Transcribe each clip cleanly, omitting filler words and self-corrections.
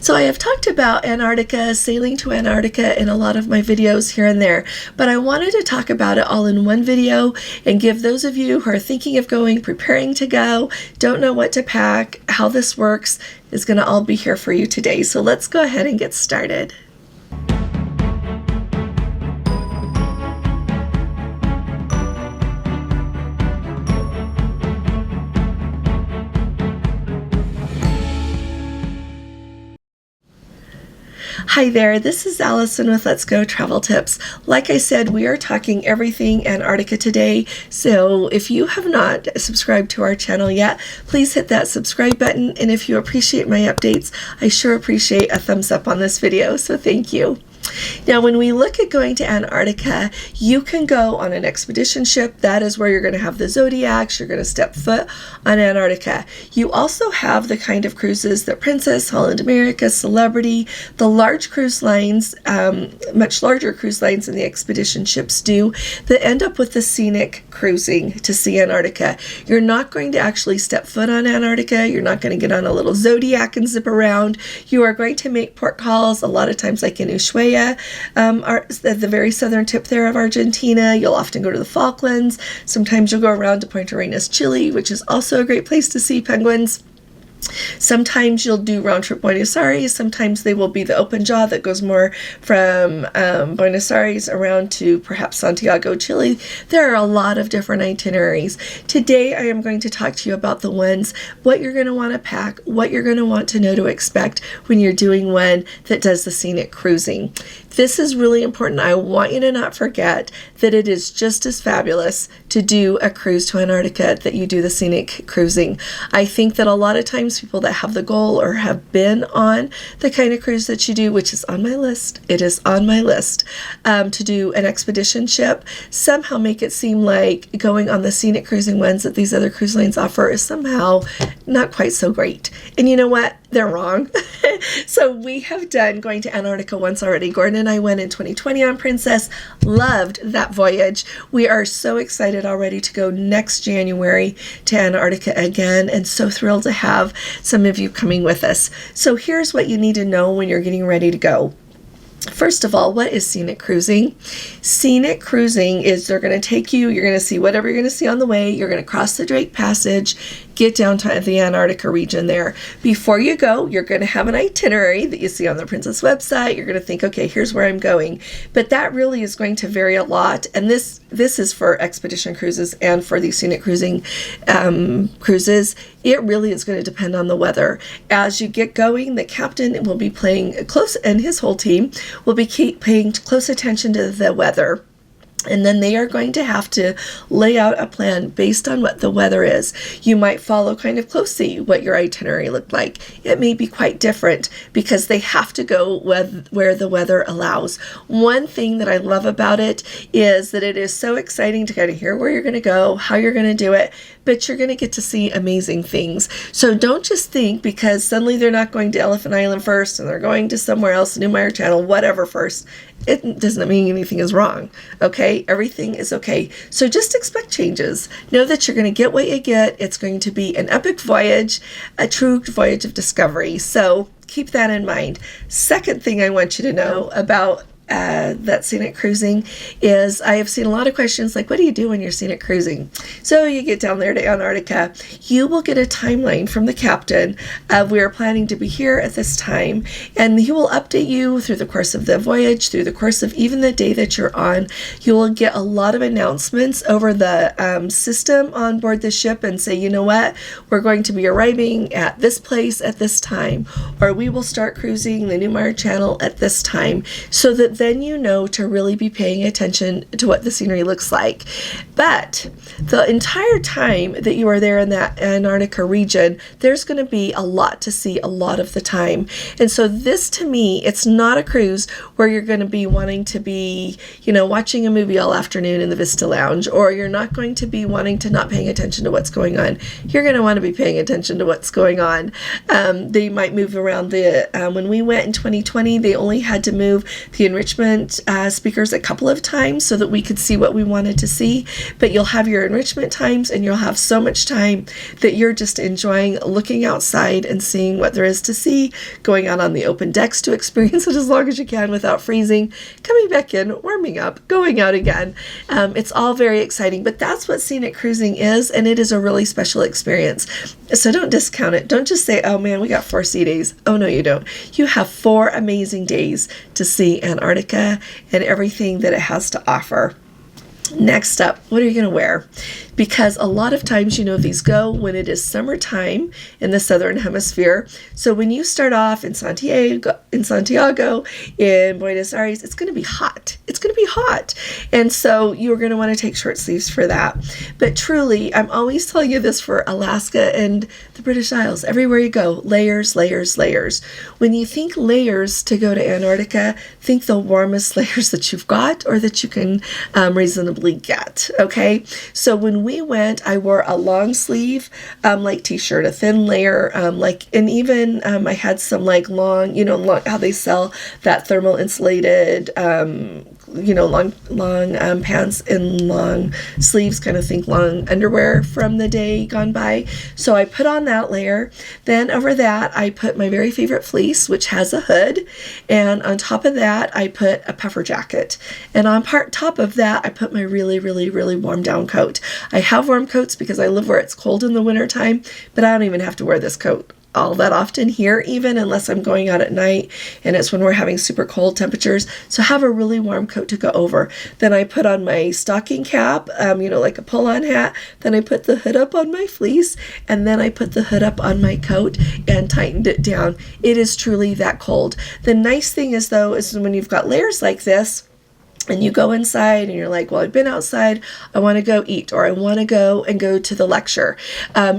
So I have talked about Antarctica, sailing to Antarctica in a lot of my videos here and there, but I wanted to talk about it all in one video and give those of you who are thinking of going, preparing to go, don't know what to pack, how this works, is going to all be here for you today. So let's go ahead and get started. Hi there, this is Allison with Let's Go Travel Tips. Like I said, we are talking everything Antarctica today, so if you have not subscribed to our channel yet, please hit that subscribe button, and if you appreciate my updates, I sure appreciate a thumbs up on this video, so thank you. Now, when we look at going to Antarctica, you can go on an expedition ship. That is where you're going to have the Zodiacs. You're going to step foot on Antarctica. You also have the kind of cruises that Princess, Holland America, Celebrity, the large cruise lines, much larger cruise lines than the expedition ships do, that end up with the scenic cruising to see Antarctica. You're not going to actually step foot on Antarctica. You're not going to get on a little Zodiac and zip around. You are going to make port calls, a lot of times like in Ushuaia, the very southern tip there of Argentina. You'll often go to the Falklands. Sometimes you'll go around to Punta Arenas, Chile, which is also a great place to see penguins. Sometimes you'll do round-trip Buenos Aires. Sometimes they will be the open jaw that goes more from Buenos Aires around to perhaps Santiago, Chile. There are a lot of different itineraries. Today I am going to talk to you about the ones, what you're going to want to pack, what you're going to want to know to expect when you're doing one that does the scenic cruising. This is really important. I want you to not forget that it is just as fabulous to do a cruise to Antarctica that you do the scenic cruising. I think that a lot of times people that have the goal or have been on the kind of cruise that you do, which is on my list, it is on my list, to do an expedition ship, somehow make it seem like going on the scenic cruising ones that these other cruise lines offer is somehow not quite so great. And you know what? They're wrong. So we have done going to Antarctica once already. Gordon and I went in 2020 on Princess. Loved that voyage. We are so excited already to go next January to Antarctica again, and so thrilled to have some of you coming with us. So here's what you need to know when you're getting ready to go. First of all, what is scenic cruising? Scenic cruising is they're going to take you, you're going to see whatever you're going to see on the way, you're going to cross the Drake Passage, get down to the Antarctica region there. Before you go, you're going to have an itinerary that you see on the Princess website. You're going to think, okay, here's where I'm going. But that really is going to vary a lot. And this is for expedition cruises and for the scenic cruising cruises. It really is going to depend on the weather. As you get going, the captain will be paying close, and his whole team will be paying close attention to the weather. And then they are going to have to lay out a plan based on what the weather is. You might follow kind of closely what your itinerary looked like. It may be quite different because they have to go where the weather allows. One thing that I love about it is that it is so exciting to kind of hear where you're going to go, how you're going to do it, but you're going to get to see amazing things. So don't just think because suddenly they're not going to Elephant Island first and they're going to somewhere else, Newmeyer Channel, whatever first. It doesn't mean anything is wrong, okay? Everything is okay. So just expect changes. Know that you're going to get what you get. It's going to be an epic voyage, a true voyage of discovery. So keep that in mind. Second thing I want you to know about that scenic cruising is I have seen a lot of questions like, what do you do when you're scenic cruising? So you get down there to Antarctica, you will get a timeline from the captain of we are planning to be here at this time, and he will update you through the course of the voyage, through the course of even the day that you're on. You will get a lot of announcements over the system on board the ship and say, you know what, we're going to be arriving at this place at this time, or we will start cruising the Newmeyer Channel at this time, so that then you know to really be paying attention to what the scenery looks like. But the entire time that you are there in that Antarctica region, there's going to be a lot to see a lot of the time. And so this, to me, it's not a cruise where you're going to be wanting to be, watching a movie all afternoon in the Vista Lounge, or you're not going to be wanting to not paying attention to what's going on. You're going to want to be paying attention to what's going on. They might move around when we went in 2020, they only had to move the enrichment enrichment speakers a couple of times so that we could see what we wanted to see, but you'll have your enrichment times and you'll have so much time that you're just enjoying looking outside and seeing what there is to see, going out on the open decks to experience it as long as you can without freezing, coming back in, warming up, going out again. It's all very exciting, but that's what scenic cruising is, and it is a really special experience. So don't discount it. Don't just say, oh man, we got 4 sea days. Oh no, you don't. You have 4 amazing days to see Antarctica and everything that it has to offer. Next up, what are you going to wear? Because a lot of times, these go when it is summertime in the southern hemisphere. So when you start off in Santiago, in Buenos Aires, it's going to be hot. It's going to be hot. And so you're going to want to take short sleeves for that. But truly, I'm always telling you this for Alaska and the British Isles. Everywhere you go, layers, layers, layers. When you think layers to go to Antarctica, think the warmest layers that you've got or that you can reasonably get. Okay? So when we went, I wore a long sleeve, like t-shirt, a thin layer, and even I had some like long, how they sell that thermal insulated, long pants and long sleeves, kind of think long underwear from the day gone by. So I put on that layer. Then over that, I put my very favorite fleece, which has a hood. And on top of that, I put a puffer jacket. And on top of that, I put my really, really, really warm down coat. I have warm coats because I live where it's cold in the wintertime, but I don't even have to wear this coat all that often here, even unless I'm going out at night and it's when we're having super cold temperatures. So have a really warm coat to go over. Then I put on my stocking cap, like a pull-on hat. Then I put the hood up on my fleece, and then I put the hood up on my coat and tightened it down. It is truly that cold. The nice thing is when you've got layers like this, and you go inside and you're like, well, I've been outside, I want to go eat, or I want to go to the lecture.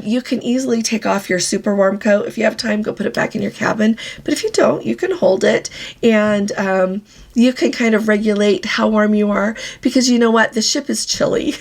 You can easily take off your super warm coat. If you have time, go put it back in your cabin. But if you don't, you can hold it, and you can kind of regulate how warm you are, because you know what? The ship is chilly.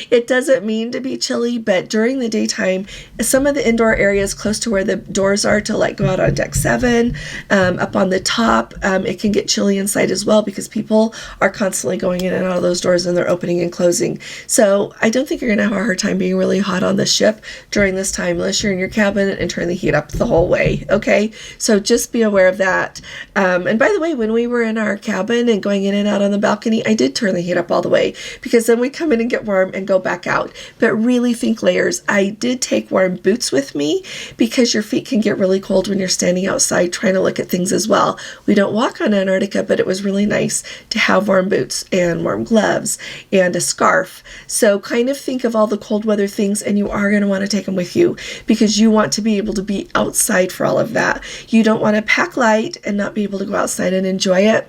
It doesn't mean to be chilly, but during the daytime, some of the indoor areas close to where the doors are to like go out on deck 7, up on the top, it can get chilly inside as well because people are constantly going in and out of those doors and they're opening and closing. So I don't think you're going to have a hard time being really hot on the ship during this time unless you're in your cabin and turn the heat up the whole way. Okay, so just be aware of that. And by the way, when we were in our cabin and going in and out on the balcony, I did turn the heat up all the way because then we come in and get warm and go back out. But really think layers. I did take warm boots with me because your feet can get really cold when you're standing outside trying to look at things as well. We don't walk on Antarctica, but it was really nice to have warm boots and warm gloves and a scarf. So kind of think of all the cold weather things, and you are going to want to take them with you because you want to be able to be outside for all of that. You don't want to pack light and not be able to go outside and enjoy it.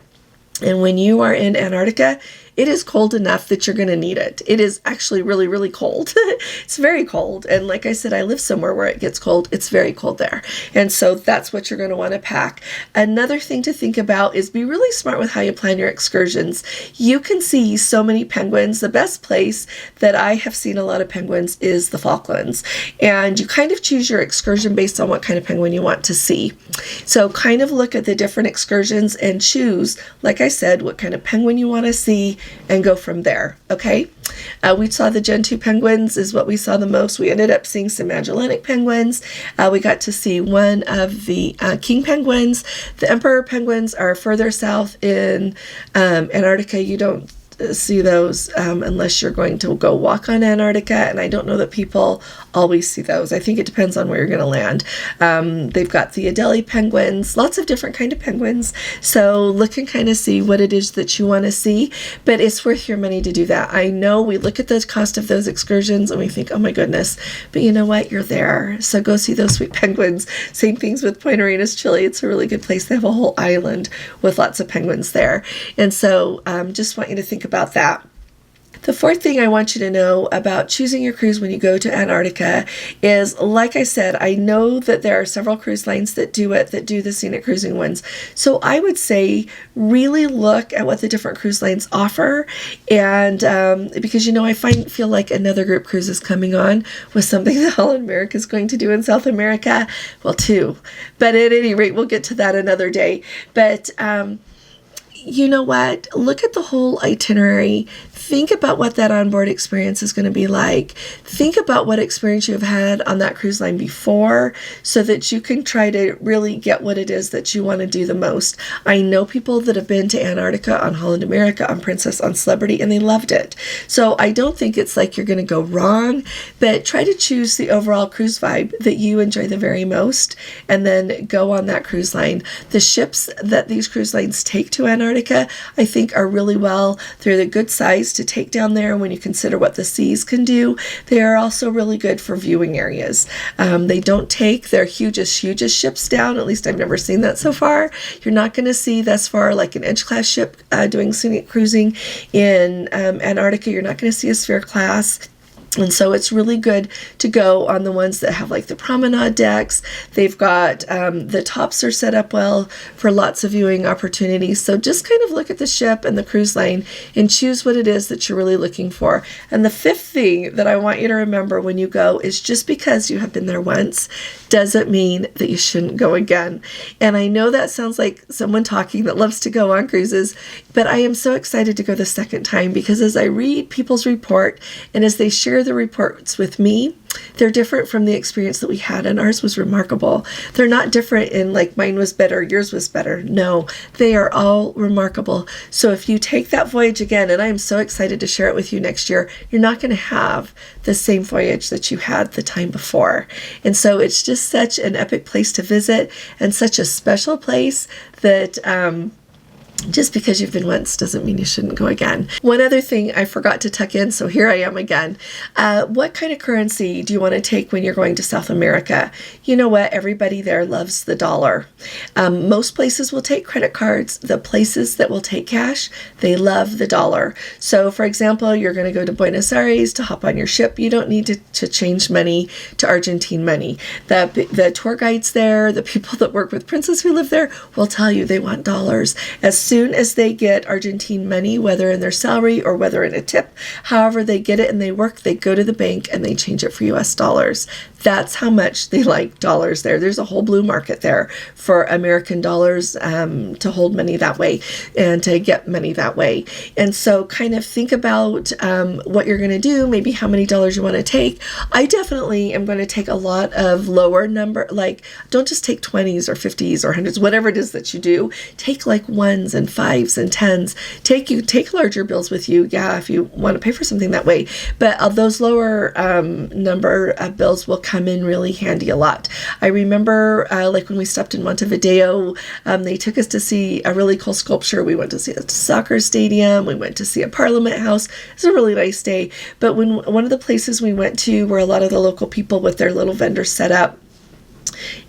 And when you are in Antarctica, it is cold enough that you're going to need it. It is actually really, really cold. It's very cold. And like I said, I live somewhere where it gets cold. It's very cold there. And so that's what you're going to want to pack. Another thing to think about is be really smart with how you plan your excursions. You can see so many penguins. The best place that I have seen a lot of penguins is the Falklands. And you kind of choose your excursion based on what kind of penguin you want to see. So kind of look at the different excursions and choose, like I said, what kind of penguin you want to see, and go from there. Okay, we saw the Gen 2 penguins is what we saw the most. We ended up seeing some Magellanic penguins. We got to see one of the king penguins. The emperor penguins are further south in Antarctica. You don't see those unless you're going to go walk on Antarctica, and I don't know that people always see those. I think it depends on where you're going to land. They've got the Adelie penguins, lots of different kind of penguins, so look and kind of see what it is that you want to see, but it's worth your money to do that. I know we look at the cost of those excursions and we think, oh my goodness, but you know what, you're there, so go see those sweet penguins. Same things with Point Arenas, Chile. It's a really good place. They have a whole island with lots of penguins there, and so just want you to think about that. The fourth thing I want you to know about choosing your cruise when you go to Antarctica is, like I said, I know that there are several cruise lines that do the scenic cruising ones. So I would say really look at what the different cruise lines offer, and because I feel like another group cruise is coming on with something that Holland America is going to do in South America. Well, 2, but at any rate, we'll get to that another day. But you know what? Look at the whole itinerary. Think about what that onboard experience is going to be like. Think about what experience you've had on that cruise line before so that you can try to really get what it is that you want to do the most. I know people that have been to Antarctica on Holland America, on Princess, on Celebrity, and they loved it. So I don't think it's like you're going to go wrong, but try to choose the overall cruise vibe that you enjoy the very most and then go on that cruise line. The ships that these cruise lines take to Antarctica, I think are really well. They're the good size to take down there when you consider what the seas can do. They are also really good for viewing areas. They don't take their hugest ships down. At least I've never seen that so far. You're not going to see thus far like an Edge class ship doing scenic cruising in Antarctica. You're not going to see a Sphere class. And so it's really good to go on the ones that have like the promenade decks. They've got the tops are set up well for lots of viewing opportunities. So just kind of look at the ship and the cruise line and choose what it is that you're really looking for. And the fifth thing that I want you to remember when you go is just because you have been there once doesn't mean that you shouldn't go again. And I know that sounds like someone talking that loves to go on cruises, but I am so excited to go the second time because as I read people's report and as they share the reports with me, they're different from the experience that we had, and ours was remarkable. They're not different in like mine was better, yours was better. No, they are all remarkable. So if you take that voyage again, and I am so excited to share it with you next year, you're not going to have the same voyage that you had the time before. And so it's just such an epic place to visit and such a special place that just because you've been once doesn't mean you shouldn't go again. One other thing I forgot to tuck in, so here I am again. What kind of currency do you want to take when you're going to South America? You know what? Everybody there loves the dollar. Most places will take credit cards. The places that will take cash, they love the dollar. So for example, you're going to go to Buenos Aires to hop on your ship. You don't need to change money to Argentine money. The tour guides there, the people that work with Princess who live there will tell you they want dollars. As soon as they get Argentine money, whether in their salary or whether in a tip, however they get it and they work, they go to the bank and they change it for US dollars. That's how much they like dollars there. There's a whole blue market there for American dollars to hold money that way and to get money that way. And so kind of think about what you're going to do, maybe how many dollars you want to take. I definitely am going to take a lot of lower number, like don't just take 20s or 50s or 100s, whatever it is that you do. Take like ones and fives and tens. Take larger bills with you, yeah, if you want to pay for something that way. But those lower number of bills will come in really handy a lot. I remember like when we stopped in Montevideo, they took us to see a really cool sculpture. We went to see a soccer stadium. We went to see a parliament house. It was a really nice day. But when one of the places we went to where a lot of the local people with their little vendors set up,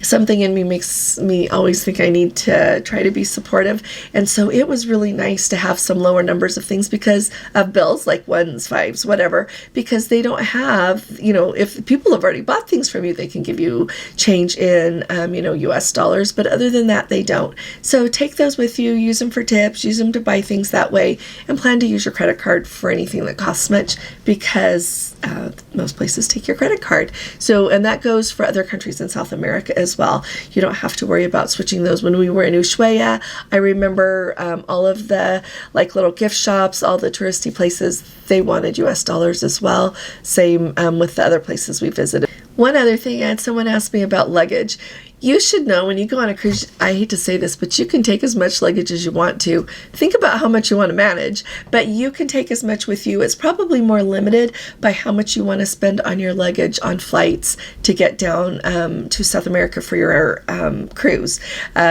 something in me makes me always think I need to try to be supportive. And so it was really nice to have some lower numbers of things because of bills, like ones, fives, whatever, because they don't have, if people have already bought things from you, they can give you change in, US dollars. But other than that, they don't. So take those with you, use them for tips, use them to buy things that way, and plan to use your credit card for anything that costs much because most places take your credit card. So, and that goes for other countries in South America as well. You don't have to worry about switching those. When we were in Ushuaia, I remember all of the like little gift shops, all the touristy places, they wanted US dollars as well. Same with the other places we visited. One other thing, I had someone ask me about luggage. You should know when you go on a cruise, I hate to say this, but you can take as much luggage as you want to. Think about how much you want to manage, but you can take as much with you. It's probably more limited by how much you want to spend on your luggage on flights to get down to South America for your cruise.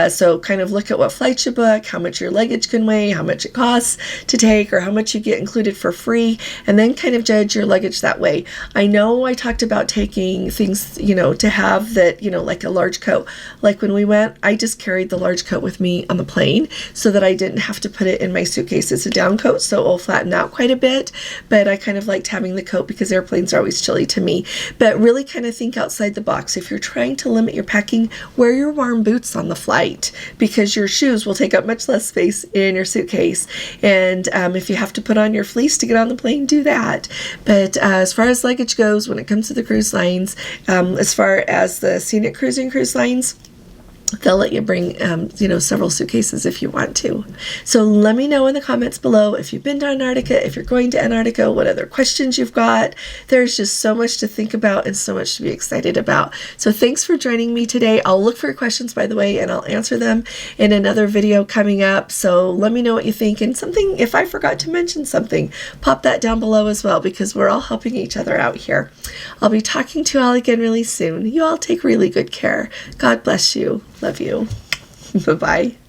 So kind of look at what flights you book, how much your luggage can weigh, how much it costs to take, or how much you get included for free, and then kind of judge your luggage that way. I know I talked about taking things, to have that, like a large coat. Like when we went, I just carried the large coat with me on the plane so that I didn't have to put it in my suitcase. It's a down coat, so it'll flatten out quite a bit, but I kind of liked having the coat because airplanes are always chilly to me. But really kind of think outside the box. If you're trying to limit your packing, wear your warm boots on the flight because your shoes will take up much less space in your suitcase. And if you have to put on your fleece to get on the plane, do that. But as far as luggage goes, when it comes to the cruise lines, as far as the scenic cruising cruise lines, they'll let you bring, several suitcases if you want to. So let me know in the comments below if you've been to Antarctica, if you're going to Antarctica, what other questions you've got. There's just so much to think about and so much to be excited about. So thanks for joining me today. I'll look for your questions, by the way, and I'll answer them in another video coming up. So let me know what you think, and something, if I forgot to mention something, pop that down below as well, because we're all helping each other out here. I'll be talking to you all again really soon. You all take really good care. God bless you. Love you. Bye-bye.